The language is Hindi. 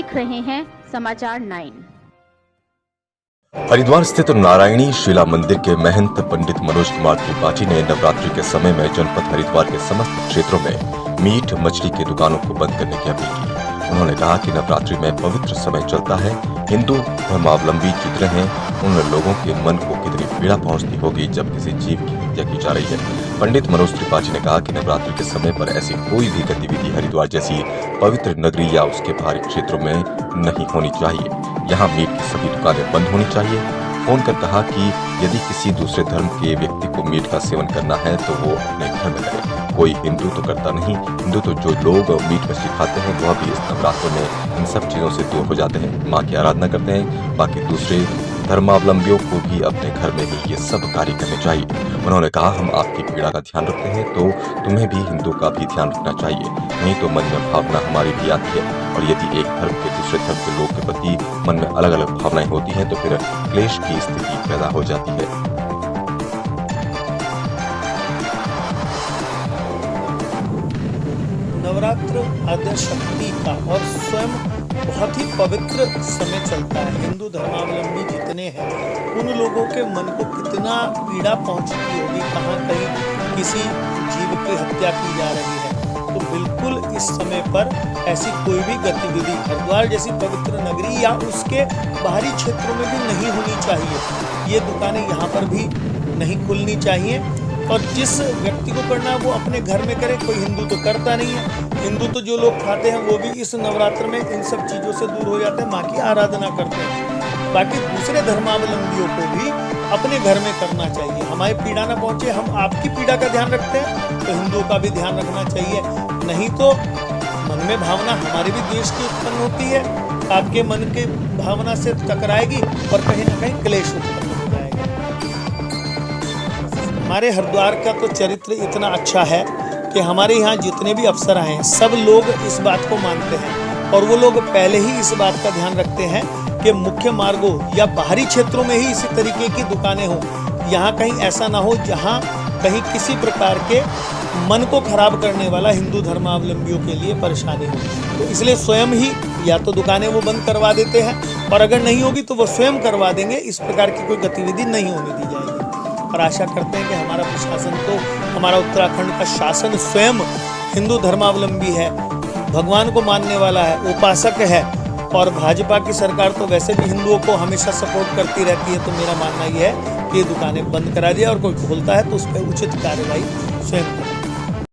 देख रहे हैं समाचार 9। हरिद्वार स्थित नारायणी शिला मंदिर के महंत पंडित मनोज कुमार त्रिपाठी ने नवरात्रि के समय में जनपद हरिद्वार के समस्त क्षेत्रों में मीट मछली की दुकानों को बंद करने की अपील की। उन्होंने कहा कि नवरात्रि में पवित्र समय चलता है। हिंदू धर्मावलंबी जितने हैं उन लोगों के मन को कितनी पीड़ा पहुंचती होगी जब किसी जीव की हत्या की जा रही है। पंडित मनोज त्रिपाठी ने कहा कि नवरात्रि के समय पर ऐसी कोई भी गतिविधि हरिद्वार जैसी पवित्र नगरी या उसके बाहरी क्षेत्रों में नहीं होनी चाहिए। यहाँ मीट की सभी दुकानें बंद होनी चाहिए। फोन कर कहा कि यदि किसी दूसरे धर्म के व्यक्ति को मीट का सेवन करना है तो वो अपने घर में करे। कोई हिंदू तो करता नहीं। हिंदू तो जो लोग मीट मछली खाते हैं वह भी इस नवरात्र में इन सब चीजों से दूर हो जाते हैं, माँ की आराधना करते हैं। बाकी दूसरे धर्मावलंबियों को भी अपने घर में ही ये सब कार्य करने चाहिए। उन्होंने कहा, हम आपकी पीड़ा का ध्यान रखते हैं तो तुम्हें भी हिंदू का भी ध्यान रखना चाहिए, नहीं तो मन में भावना हमारी भी आती है। और यदि एक धर्म के दूसरे धर्म के लोग के प्रति मन में अलग अलग भावनाएं होती हैं तो फिर क्लेश की स्थिति पैदा हो जाती है। नवरात्र आद्य शक्ति का और स्वयं बहुत ही पवित्र समय चलता है। हिंदू धर्मावलंबी जितने हैं उन लोगों के मन को कितना पीड़ा पहुंचती होगी, कहाँ कहीं किसी जीव की हत्या की जा रही है। तो बिल्कुल इस समय पर ऐसी कोई भी गतिविधि हरिद्वार जैसी पवित्र नगरी या उसके बाहरी क्षेत्रों में भी नहीं होनी चाहिए। ये दुकानें यहाँ पर भी नहीं खुलनी चाहिए और जिस व्यक्ति को करना है वो अपने घर में करे। कोई हिंदू तो करता नहीं है। हिंदू तो जो लोग खाते हैं वो भी इस नवरात्र में इन सब चीज़ों से दूर हो जाते हैं, माँ की आराधना करते हैं। बाकी दूसरे धर्मावलंबियों को भी अपने घर में करना चाहिए। हमारी पीड़ा ना पहुंचे, हम आपकी पीड़ा का ध्यान रखते हैं तो हिंदुओं का भी ध्यान रखना चाहिए। नहीं तो मन में भावना हमारी भी द्वेष की उत्पन्न होती है, आपके मन की भावना से टकराएगी और कहीं ना कहीं क्लेश उत्पन्न हो जाएगा। हमारे हरिद्वार का तो चरित्र इतना अच्छा है कि हमारे यहाँ जितने भी अफसर आए हैं सब लोग इस बात को मानते हैं और वो लोग पहले ही इस बात का ध्यान रखते हैं कि मुख्य मार्गों या बाहरी क्षेत्रों में ही इसी तरीके की दुकानें हों। यहाँ कहीं ऐसा ना हो जहाँ कहीं किसी प्रकार के मन को खराब करने वाला हिंदू धर्मावलंबियों के लिए परेशानी हो। तो इसलिए स्वयं ही या तो दुकानें वो बंद करवा देते हैं और अगर नहीं होगी तो वो स्वयं करवा देंगे। इस प्रकार की कोई गतिविधि नहीं होने दी जाएगी और आशा करते हैं कि हमारा प्रशासन तो हमारा उत्तराखंड का शासन स्वयं हिंदू धर्मावलंबी है, भगवान को मानने वाला है, उपासक है और भाजपा की सरकार तो वैसे भी हिंदुओं को हमेशा सपोर्ट करती रहती है। तो मेरा मानना यह है कि ये दुकानें बंद करा दिया और कोई खोलता है तो उस पर उचित कार्रवाई स्वयं करें।